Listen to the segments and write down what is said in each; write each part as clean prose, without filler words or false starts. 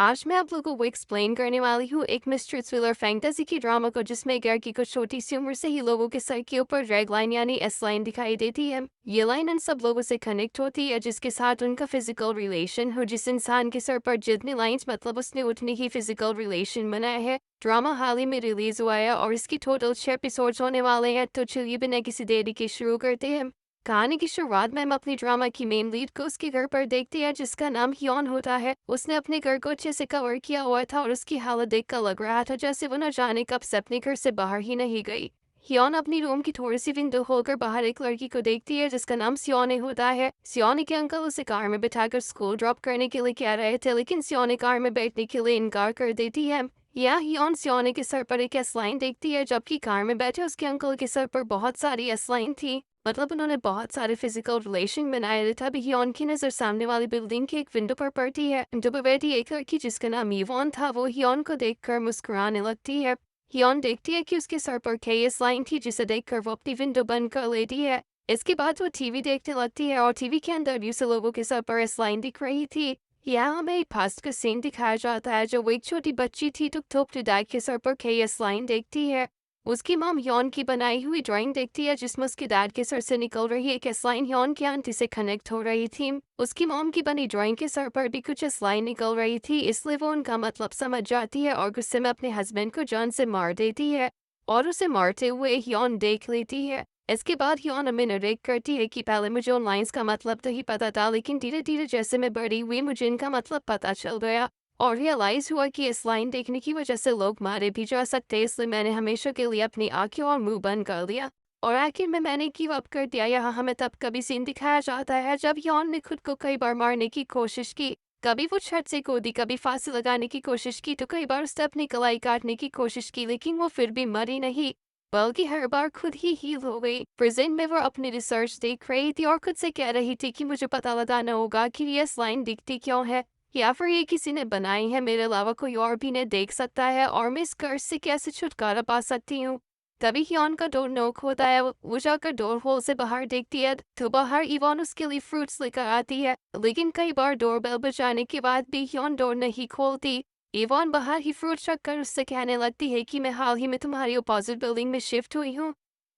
आज मैं आप लोगों को एक्सप्लेन करने वाली हूँ एक मिस्ट्री थ्रिलर फैंटेसी की ड्रामा को जिसमें एक लड़की को छोटी सी उम्र से ही लोगों के सर के ऊपर रेड लाइन यानी एस लाइन दिखाई देती है। ये लाइन उन सब लोगों से कनेक्ट होती है जिसके साथ उनका फिजिकल रिलेशन हो। जिस इंसान के सर पर जितनी लाइंस मतलब उसने उतनी ही फिजिकल रिलेशन बनाया है। ड्रामा हाल ही में रिलीज हुआ है और इसकी टोटल 6 एपिसोड्स होने वाले हैं। तो चलिए बिना किसी देरी के शुरू करते हैं। कहानी की शुरुआत में हम अपनी ड्रामा की मेन लीड को उसके घर पर देखते हैं जिसका नाम हियोन होता है। उसने अपने घर को अच्छे से कवर किया हुआ था और उसकी हालत देखकर लग रहा था जैसे वो न जाने कब से अपने घर से बाहर ही नहीं गई। हियोन अपनी रूम की थोड़ी सी विंडो खोलकर बाहर एक लड़की को देखती है जिसका नाम सियोने होता है। सियोने के अंकल उसे कार में बिठाकर स्कूल ड्रॉप करने के लिए कह रहे थे लेकिन सियोने कार में बैठने के लिए इनकार कर देती है। या हियोन सियोने के सर पर एक एस लाइन देखती है जबकि कार में बैठे उसके अंकल के सर पर बहुत सारी एस लाइन थी। मतलब उन्होंने बहुत सारे फिजिकल रिलेशन बनाए थे। तभी हियोन की नजर सामने वाली बिल्डिंग की एक विंडो पर पड़ती है। विंडो पर बैठी एक लड़की जिसका नाम ईवॉन था वो हियोन को देखकर मुस्कुराने लगती है। हियोन देखती है कि उसके सर पर केएस लाइन थी जिसे देखकर वो अपनी विंडो बंद कर लेती है। इसके बाद वो टीवी देखने लगती है और टीवी के अंदर यूं से लोगों के सर पर एस लाइन दिख रही थी। यहाँ हमें एक पास्ट का सीन दिखाया जाता है जो वो एक छोटी बच्ची थी तो टॉप डैड के सर पर केएस लाइन देखती है। उसकी मॉम यौन की बनाई हुई ड्राइंग देखती है जिसमें उसके डैड के सर से निकल रही एक एस लाइन यौन की आंटी से कनेक्ट हो रही थी। उसकी मॉम की बनी ड्राइंग के सर पर भी कुछ एस लाइन निकल रही थी इसलिए वो उनका मतलब समझ जाती है और गुस्से में अपने हस्बैंड को जान से मार देती है और उसे मारते हुए यौन देख लेती है। इसके बाद यौन हमें नरेट करती है कि पहले मुझे उन लाइन्स का मतलब तो ही पता था लेकिन धीरे धीरे जैसे मैं बड़ी हुई मुझे इनका मतलब पता चल गया और रियलाइज हुआ कि इस लाइन देखने की वजह से लोग मारे भी जा सकते इसलिए मैंने हमेशा के लिए अपनी आंखें और मुंह बंद कर लिया और आखिर में मैंने गिव अप कर दिया। यहाँ हमें तब कभी सीन दिखाया जाता है जब यौन ने खुद को कई बार मारने की कोशिश की। कभी वो छत से कूदी कभी फांसी लगाने की कोशिश की तो कई बार उसने अपनी कलाई काटने की कोशिश की लेकिन वो फिर भी मरी नहीं बल्कि हर बार खुद ही हील हो गई। प्रेजेंट में वो अपनी रिसर्च देख रही थी और खुद से कह रही थी कि मुझे पता लगाना होगा कि ये लाइन दिखती क्यों है या फिर ये किसी ने बनाई है मेरे अलावा कोई और भी ने देख सकता है और मैं इस कर्ज से कैसे छुटकारा पा सकती हूँ। तभी हियोन का डोर नोक होता है। वो जाकर डोर होल से बाहर देखती है तो बाहर इवान उसके लिए फ्रूट्स लेकर आती है लेकिन कई बार डोर बेल बजाने के बाद भी हियोन डोर नहीं खोलती। इवान बाहर ही फ्रूट्स रखकर उससे कहने लगती है कि मैं हाल ही में तुम्हारी अपोजिट बिल्डिंग में शिफ्ट हुई हूँ।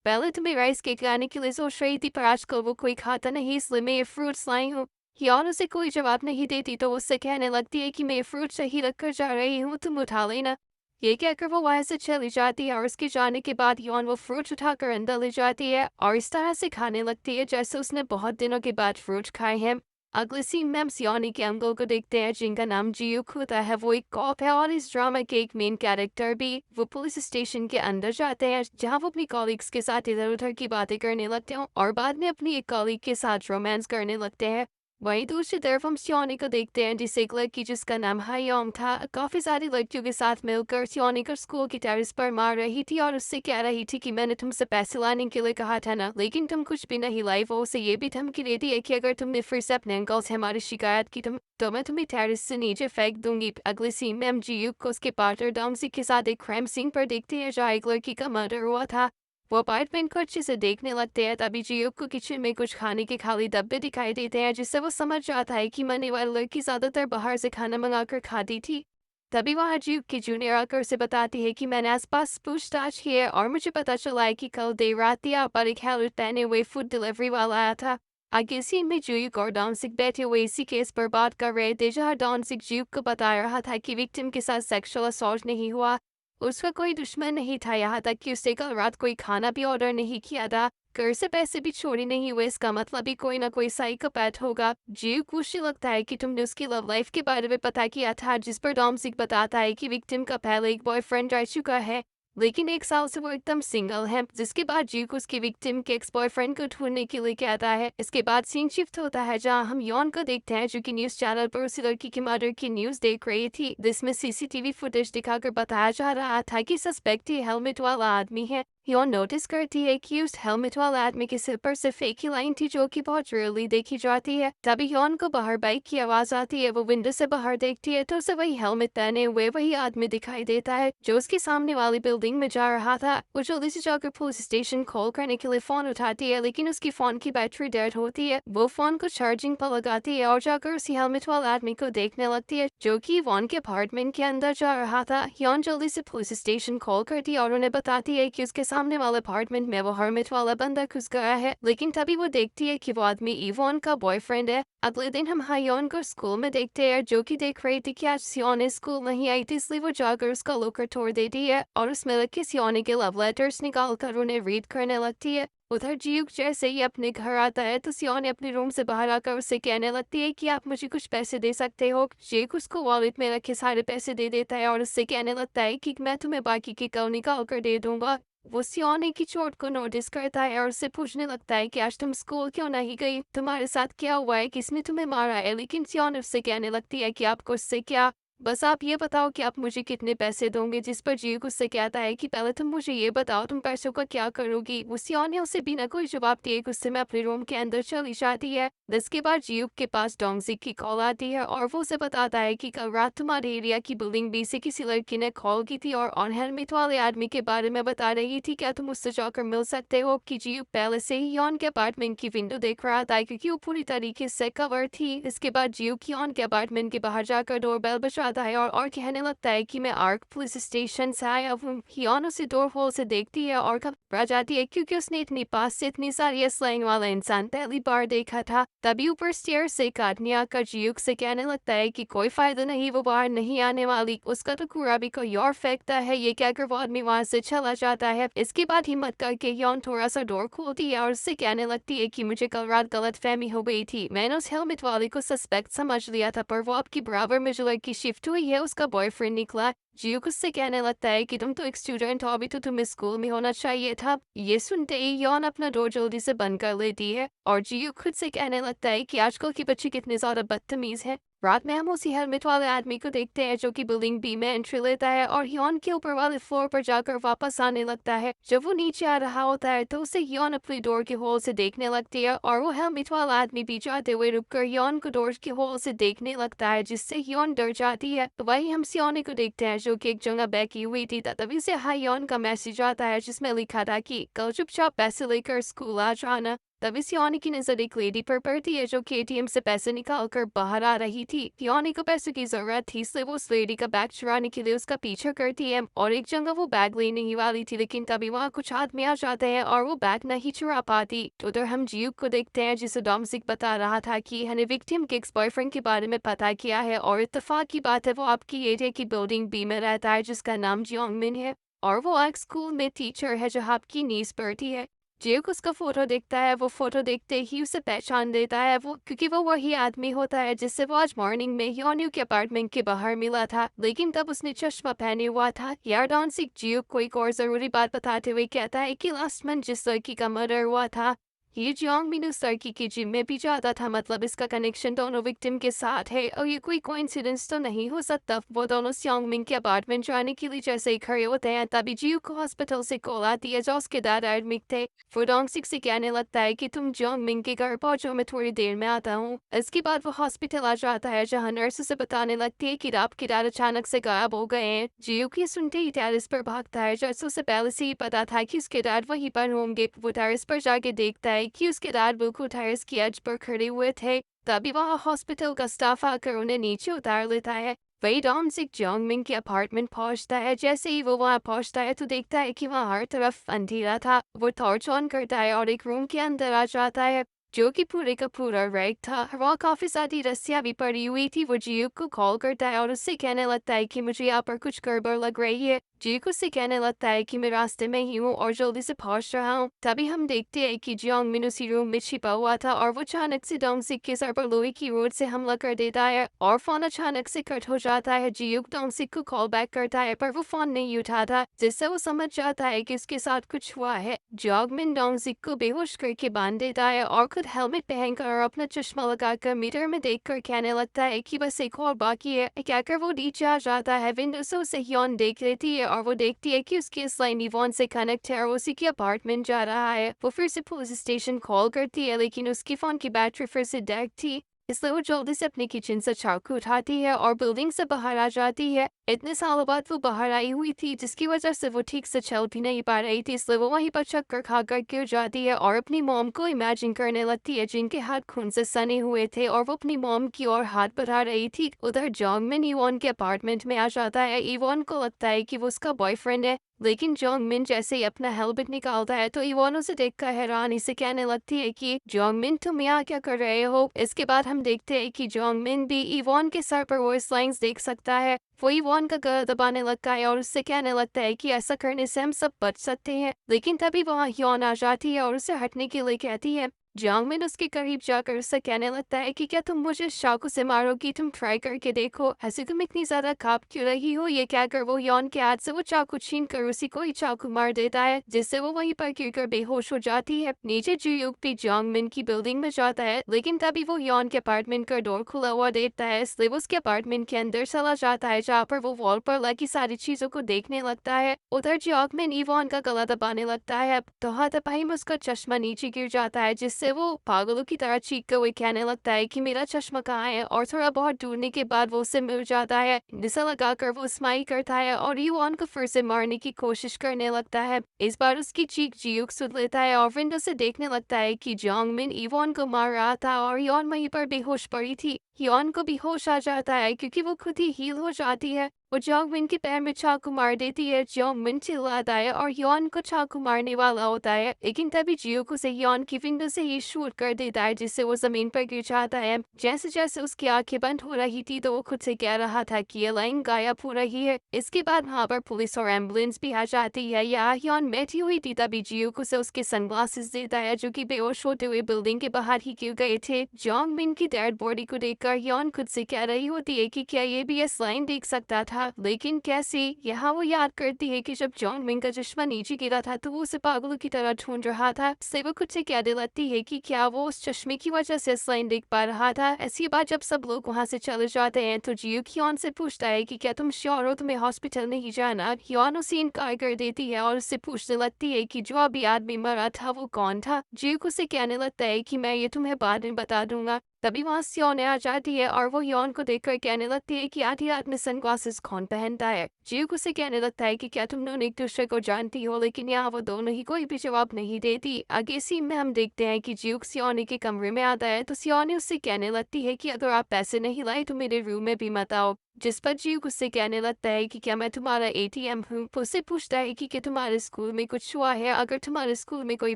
पहले तुम्हें राइस केक लाने के लिए सोच रही थी पर आजकल वो कोई खाता नहीं इसलिए मैं ये फ्रूट्स लाई हूँ। हियोन उसे कोई जवाब नहीं देती तो उससे कहने लगती है कि मैं फ्रूट सही रखकर जा रही हूँ तुम उठा लेना। ये कहकर वो वहाँ से चली जाती है और उसके जाने के बाद हियोन वो फ्रूट उठाकर अंदर ले जाती है और इस तरह से खाने लगती है जैसे उसने बहुत दिनों के बाद फ्रूट खाए हैं। अगले सीन में हम सियोनी के अंकल को देखते हैं जिनका नाम जियूक होता है। वो एक कॉप है और इस ड्रामा के एक मेन कैरेक्टर भी। वो पुलिस स्टेशन के अंदर जाते हैं जहाँ वो अपनी कॉलीग्स के साथ इधर उधर की बातें करने लगते हैं और बाद में अपनी एक कॉलीग के साथ रोमांस करने लगते हैं। वहीं दूसरी तरफ हम सियोनी को देखते हैं जिसे एक लड़की जिसका नाम हायोम था काफी सारी लड़कियों के साथ मिलकर सियोनी को स्कूल की टेरेस पर मार रही थी और उससे कह रही थी कि मैंने तुमसे पैसे लाने के लिए कहा था ना लेकिन तुम कुछ भी नहीं लाई। वो उसे ये भी धमकी देती है कि अगर तुमने फिर से अपने अंकल से हमारी शिकायत की तो मैं तुम्हें टेरेस से नीचे फेंक दूंगी। अगले सीन में हम जीयू को उसके पार्टनर डाउमसी के साथ एक क्राइम सीन पर देखते हैं जहाँ एक लड़की का मर्डर हुआ था। वो अपार्टमेंट को अच्छे से देखने लगते हैं तभी जियोक को किचन में कुछ खाने के खाली डब्बे दिखाई देते हैं जिससे वो समझ जाता है कि मरने वाली लड़की ज्यादातर बाहर से खाना मंगाकर खाती थी। तभी वहाँ जियोक की जूनियर आकर उसे बताती है कि मैंने आसपास पूछताछ की है और मुझे पता चला है कि कल देर रात यहाँ पर एक हेलमेट पहने हुए फूड डिलीवरी वाला आया था। आगे सीन में जियोक और डॉनसिक बैठे हुए इसी केस पर बात कर रहे थे जहाँ डॉनसिक जियोक को बता रहा था कि विक्टिम के साथ सेक्सुअल असॉल्ट नहीं हुआ। उसका कोई दुश्मन नहीं था यहाँ तक कि उसने कल रात कोई खाना भी ऑर्डर नहीं किया था। घर से पैसे भी चोरी नहीं हुए इसका मतलब भी कोई ना कोई साइकोपैथ होगा। जीव खुशी लगता है कि तुमने उसकी लव लाइफ के बारे में पता किया था जिस पर डॉमसिक बताता है कि विक्टिम का पहले एक बॉयफ्रेंड रह चुका है लेकिन एक साल से वो एकदम सिंगल है। जिसके बाद जीव को उसकी विक्टिम के एक्स बॉयफ्रेंड को ढूंढने के लिए कहता है। इसके बाद सीन शिफ्ट होता है जहाँ हम यौन को देखते हैं जो कि न्यूज चैनल पर उसी लड़की की मर्डर की न्यूज देख रही थी जिसमें सीसीटीवी फुटेज दिखाकर बताया जा रहा था कि सस्पेक्ट ये हेलमेट वाला आदमी है। ह्योन नोटिस करती है कि उस हेलमेट वाले आदमी के सिर पर सिर्फ एक ही लाइन थी जो कि बहुत रेयरली देखी जाती है। तभी ह्योन को बाहर बाइक की आवाज आती है। वो विंडो से बाहर देखती है तो उसे वही हेलमेट पहने हुए वही आदमी दिखाई देता है जो उसके सामने वाली बिल्डिंग में जा रहा था। वो जल्दी से जाकर पुलिस स्टेशन कॉल करने के लिए फोन उठाती है, लेकिन उसकी फोन की बैटरी डेड होती है। वो फोन को चार्जिंग पर लगाती है और जाकर उसी हेलमेट वाले आदमी को देखने लगती है जो कि वॉन के अपार्टमेंट के अंदर जा रहा था। ह्योन जल्दी से पुलिस स्टेशन कॉल करती है और उन्हें बताती है कि उसके सामने वाले अपार्टमेंट में वो हेलमेट वाला बंदा घुस गया है, लेकिन तभी वो देखती है कि वो आदमी इवॉन का बॉयफ्रेंड है। अगले दिन हम हायोन को स्कूल में देखते हैं जो कि देख रही थी कि आज सियोने स्कूल नहीं आई थी, इसलिए वो जाकर उसका लॉकर तोड़ देती है और उसमें रखे सियोने के लव लेटर्स निकाल कर उन्हें रीड करने लगती है। उधर जियूक जैसे ही अपने घर आता है तो सियोने अपने रूम से बाहर आकर उससे कहने लगती है कि आप मुझे कुछ पैसे दे सकते हो। जियूक उसको वॉलेट में रखे सारे पैसे दे देता है और उससे कहने लगता है कि मैं तुम्हें बाकी की कल निकाल कर दे दूंगा। वो सियोने की चोट को नोटिस करता है और उससे पूछने लगता है कि आज तुम स्कूल क्यों नहीं गई, तुम्हारे साथ क्या हुआ है, किसने तुम्हें मारा है। लेकिन सियोने उससे कहने लगती है कि आपको उससे क्या, बस आप ये बताओ कि आप मुझे कितने पैसे दोगे। जिस पर जियूक उससे कहता है कि पहले तुम मुझे ये बताओ तुम पैसों का क्या करोगी। वो सियोने उसे बिना कोई जवाब दिए गुस्से में अपने रूम के अंदर चली जाती है। जिसके बाद जियूक के पास डोंगजिक की कॉल आती है और वो उसे बताता है कि कल रात तुम्हारे एरिया की बिल्डिंग बी से किसी लड़की ने कॉल की थी और ऑन हेलमेट वाले आदमी के बारे में बता रही थी। क्या तुम उससे जाकर मिल सकते हो? कि जियूक पहले से ही यॉन के अपार्टमेंट की विंडो देख रहा था क्योंकि वो पूरी तरीके से कवर थी। इसके बाद जियूक यॉन के अपार्टमेंट के बाहर जाकर डोरबेल बजाता है और कहने लगता है कि मैं आर्क पुलिस स्टेशन से आया हूँ। हियोन उसे डोर होल से देखती है और घबरा जाती है क्योंकि उसने इतनी पास से इतनी सारी स्लैंग वाला इंसान पहली बार देखा था। तभी ऊपर स्टेयर से एक आदमी आकर जियूक से कहने लगता है कि कोई फायदा नहीं, वो बाहर नहीं आने वाली, उसका तो कूड़ा भी कोई और फेंकता है। ये कहकर वो आदमी वहां से चला जाता है। इसके बाद हिम्मत करके हियोन थोड़ा सा डोर खोलती है और उससे कहने लगती है कि मुझे कल रात गलत फहमी हो गई थी, मैंने उस हेलमेट वाले को सस्पेक्ट समझ लिया था, पर वो आपकी बराबर में जो लड़की शिफ्ट हुई है उसका बॉयफ्रेंड निकला। जियूक उससे कहने लगता है कि तुम तो एक स्टूडेंट हो, अभी तो तुम्हें स्कूल में होना चाहिए था। ये सुनते ही यॉन अपना डोर जल्दी से बंद कर लेती है और जियूक खुद से कहने लगता है कि आजकल की बच्चे कितने ज्यादा बदतमीज हैं। रात में हम उसी हेलमेट वाले आदमी को देखते हैं जो कि बिल्डिंग बी में एंट्री लेता है और हियोन के ऊपर वाले फ्लोर पर जाकर वापस आने लगता है। जब वो नीचे आ रहा होता है तो उसे हियोन अपनी डोर के होल से देखने लगती है और वो हेलमेट वाला आदमी भी जाते हुए रुककर हियोन को डोर के होल से देखने लगता है, जिससे हियोन डर जाती है। तो वही हम सियोने को देखते हैं जो कि एक जगह बैठी हुई थी। तभी से हियोन का मैसेज आता है जिसमें लिखा था कि कल चुपचाप पैसे लेकर स्कूल आ जाना। तभी सियोने की नजर एक लेडी पर पड़ती है जो कि एटीएम से पैसे निकाल कर बाहर आ रही थी। सियोने को पैसों की जरूरत थी, इसलिए वो उस लेडी का बैग चुराने के लिए उसका पीछा करती है और एक जगह वो बैग लेने ही वाली थी, लेकिन तभी वहाँ कुछ आदमी आ जाते हैं और वो बैग नहीं चुरा पाती। तो उधर हम जियूक को देखते हैं जिसे डोमजिक बता रहा था कि हमें विक्टिम के एक्स बॉयफ्रेंड के बारे में पता किया है और इत्तेफाक की बात है वो आपकी एरिया की बिल्डिंग बी में रहता है जिसका नाम जियोंगमिन है और वो एक स्कूल में टीचर है जो आपकी नीज पढ़ती है। जियूक उसका फोटो देखता है, वो फोटो देखते ही उसे पहचान लेता है वो, क्योंकि वो वही आदमी होता है जिससे वो आज मॉर्निंग में योन्यू के अपार्टमेंट के बाहर मिला था, लेकिन तब उसने चश्मा पहने हुआ था। यार डोंगजिक जियूक को एक और जरूरी बात बताते हुए कहता है कि लास्ट मंथ जिस लड़की का मर्डर हुआ था ये जियोंगमिन उस लड़की के जिम में भी जाता था, मतलब इसका कनेक्शन दोनों विक्टिम के साथ है और ये कोई कोइंसिडेंस तो नहीं हो सकता। वो दोनों जियोंगमिन के अपार्टमेंट जाने के लिए जैसे ही खड़े होते हैं तभी जियूक को हॉस्पिटल से कॉल आती है जो उसके डैड एडमिट थे। वो डोंगजिक से कहने लगता है कि तुम जियोंगमिन के घर पहुंचो, मैं थोड़ी देर में आता हूँ। इसके बाद वो हॉस्पिटल आ जाता है जहाँ नर्स उसे बताने लगती है कि आपके डैड अचानक से गायब हो गए हैं। जियूक ये सुनते ही टेरेस पर भागता है जैसे उसे पहले से ही पता था कि उसके डैड वहीं पर होंगे। वो टेरेस पर जाके देखता है कि उसके डैड बिल्कुल टेरेस की एज पर खड़े हुए थे। तभी वहाँ हॉस्पिटल का स्टाफ आकर उन्हें नीचे उतार लेता है। वही डोंगजिक जियोंगमिन के अपार्टमेंट पहुंचता है। जैसे ही वो वहाँ पहुंचता है तो देखता है कि वहाँ हर तरफ अंधेरा था। वो टॉर्च ऑन करता है और एक रूम के अंदर आ जाता है जो कि पूरे का पूरा रेड था। वहाँ काफी सारी रस्सियां भी पड़ी हुई थी। वो जियूक को कॉल करता है और उससे कहने लगता है कि मुझे यहाँ पर कुछ गड़बड़ लग रही है। जियूक उससे कहने लगता है कि मैं रास्ते में ही हूँ और जल्दी से पहुंच रहा हूँ। तभी हम देखते हैं कि जियोंगमिन उसी रूम में छिपा हुआ था और वो अचानक से डोंगजिक के सर पर लोहे की रोड से हमला कर देता है और फोन अचानक से कट हो जाता है। जियूक डोंगजिक को कॉल बैक करता है पर वो फोन नहीं उठाता, जिससे वो समझ जाता है कि उसके साथ कुछ हुआ है। जियोंगमिन डोंगजिक को बेहोश करके बांध देता है और खुद हेलमेट पहनकर और अपना चश्मा लगाकर मीटर में देखकर कहने लगता है कि बस एक और बाकी है। कहकर वो नीचे आ जाता है। विंडो से उसे हियोन देख लेती है और वो देखती है कि उसकी इस लाइन इवॉन से कनेक्ट है और वो उसी के अपार्टमेंट जा रहा है। वो फिर से पुलिस स्टेशन कॉल करती है लेकिन उसकी फ़ोन की बैटरी फिर से डेड थी, इसलिए वो जल्दी से अपने किचन से चाकू उठाती है और बिल्डिंग से बाहर आ जाती है। इतने सालों बाद वो बाहर आई हुई थी जिसकी वजह से वो ठीक से चल भी नहीं पा रही थी, इसलिए वो वहीं पर चक्कर खाकर गिर जाती है और अपनी मॉम को इमेजिन करने लगती है जिनके हाथ खून से सने हुए थे और वो अपनी मॉम की ओर हाथ बढ़ा रही थी। उधर जोंगमिन इवॉन के अपार्टमेंट में आ जाता है। इवॉन को लगता है कि वो उसका बॉयफ्रेंड है, लेकिन जोंगमिन जैसे ही अपना हेलमेट निकालता है तो इवॉन उसे देखकर हैरानी से कहने लगती है कि जोंगमिन तुम यहाँ क्या कर रहे हो। इसके बाद हम देखते हैं कि जोंगमिन भी इवॉन के सर पर वॉइस लाइंस देख सकता है। वो इवॉन का गला दबाने लगता है और उससे कहने लगता है कि ऐसा करने से हम सब बच सकते हैं, लेकिन तभी वहाँ ह्योन आ जाती है और उसे हटने के लिए कहती है। जोंगमिन उसके करीब जाकर उससे कहने लगता है कि क्या तुम मुझे चाकू से मारोगी, तुम ट्राई करके देखो, ऐसे तुम इतनी ज्यादा कांप क्यों रही हो। ये कहकर वो ह्योन के हाथ से वो चाकू छीन कर उसी को ही चाकू मार देता है, जिससे वो वहीं पर गिरकर बेहोश हो जाती है। नीचे जुयूक भी जोंगमिन की बिल्डिंग में जाता है, लेकिन तभी वो ह्योन के अपार्टमेंट का डोर खुला हुआ देखता है, इसलिए वो उसके अपार्टमेंट के अंदर चला जाता है जहाँ पर वो वॉल पर लगी सारी चीजों को देखने लगता है। उधर जोंगमिन इवॉन का गला दबाने लगता है तो हाथापाई में उसका चश्मा नीचे गिर जाता है, जिससे वो पागलों की तरह चीख कर वो कहने लगता है कि मेरा चश्मा कहाँ है, और थोड़ा बहुत ढूंढने के बाद वो उसे मिल जाता है। निशा लगाकर वो स्माइल करता है और युआन को फिर से मारने की कोशिश करने लगता है। इस बार उसकी चीख जियूक सुन लेता है और विंडो से देखने लगता है कि जोंगमिन इवॉन को मार रहा था और युआन वहीं पर बेहोश पड़ी थी। ह्योन को भी होश आ जाता है क्योंकि वो खुद ही हील हो जाती है। वो जोंगमिन के पैर में चाकू मार देती है। जोंगमिन चिल्लाता है और ह्योन को चाकू मारने वाला होता है, लेकिन तभी जियोक उसे ह्योन की विंडो से ही शूट कर देता है, जिससे वो जमीन पर गिर जाता है। जैसे जैसे उसकी आंखें बंद हो रही थी तो वो खुद से कह रहा था कि ये लाइन गायब हो रही है। इसके बाद वहाँ पर पुलिस और एम्बुलेंस भी आ जाती है। यहाँ ह्योन बैठी हुई थी, तभी जियोक उसे उसके सनग्लासेस देता है जो कि बेहोश होते हुए बिल्डिंग के बाहर ही गिर गए थे। जोंगमिन की डेड बॉडी को देखकर ह्योन खुद से कह रही होती है कि क्या ये भी ये स्लाइम देख सकता था, लेकिन कैसे। यहाँ वो याद करती है कि जब जोंगमिन का चश्मा नीचे गिरा था तो वो उसे पागलों की तरह ढूंढ रहा था, इससे वो खुद से कह दिलाती है कि क्या वो उस चश्मे की वजह से स्लाइम देख पा रहा था। ऐसी बात जब सब लोग वहाँ से चले जाते हैं तो जियूक ह्योन से पूछता है कि क्या तुम श्योर हो तुम्हें हॉस्पिटल नहीं जाना। ह्योन उसे इनकार कर देती है और उससे पूछने लगती है कि जो अभी आदमी मरा था वो कौन था। जियूक उसे कहने लगता है कि मैं ये तुम्हें बाद में बता दूंगा। तभी वहाँ ह्योन आ जाती है और वो ह्योन को देखकर कहने लगती है कि आधी रात में सनग्लासेस कौन पहनता है। जियूक उसे कहने लगता है कि क्या तुम दोनों एक दूसरे को जानती हो, लेकिन यहाँ वो दोनों ही कोई भी जवाब नहीं देती। आगे सीन में हम देखते हैं कि जियूक ह्योन के कमरे में आता है तो ह्योन उससे कहने लगती है कि अगर आप पैसे नहीं लाए तो मेरे रूम में भी मत आओ, जिस पर जियूक उससे कहने लगता है कि क्या मैं तुम्हारा एटीएम हूँ। उससे पूछता है कि क्या तुम्हारे स्कूल में कुछ हुआ है, अगर तुम्हारे स्कूल में कोई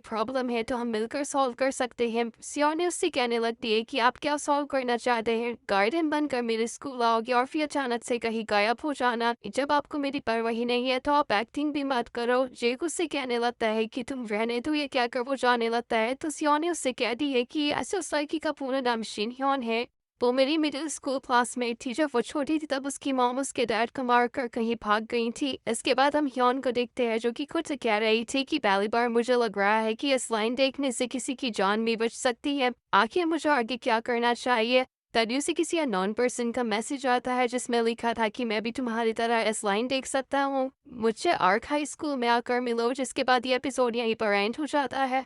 प्रॉब्लम है तो हम मिलकर सॉल्व कर सकते हैं। ह्योन उससे कहने लगती है कि आप क्या सॉल्व करना चाहते हैं, गार्डन बनकर मेरे स्कूल आओगे और फिर अचानक से कहीं गायब हो जाना। जब आपको मेरी परवाह नहीं है तो आप एक्टिंग भी मत करो। जियूक उससे कहने लगता है कि तुम रहने दो, ये क्या कर वो जाने लगता है तो ह्योन उससे कहती है कि ऐसे उस लड़की का पूरा नाम शिन ह्योन है, वो मेरी मिडिल स्कूल क्लासमेट थी। जब वो छोटी थी तब उसकी मॉम उसके डैड को मार कर कहीं भाग गई थी। इसके बाद हम ह्योन को देखते हैं जो कि खुद से कह रही थी कि पहली बार मुझे लग रहा है कि इस लाइन देखने से किसी की जान भी बच सकती है। आखिर मुझे आगे क्या करना चाहिए। तभी उसे किसी अननोन पर्सन का मैसेज आता है जिसमें लिखा था कि मैं भी तुम्हारी तरह इस लाइन देख सकता हूँ, मुझे आर्क हाई स्कूल में आकर मिलो। जिसके बाद ये एपिसोड यहीं पर एंड हो जाता है।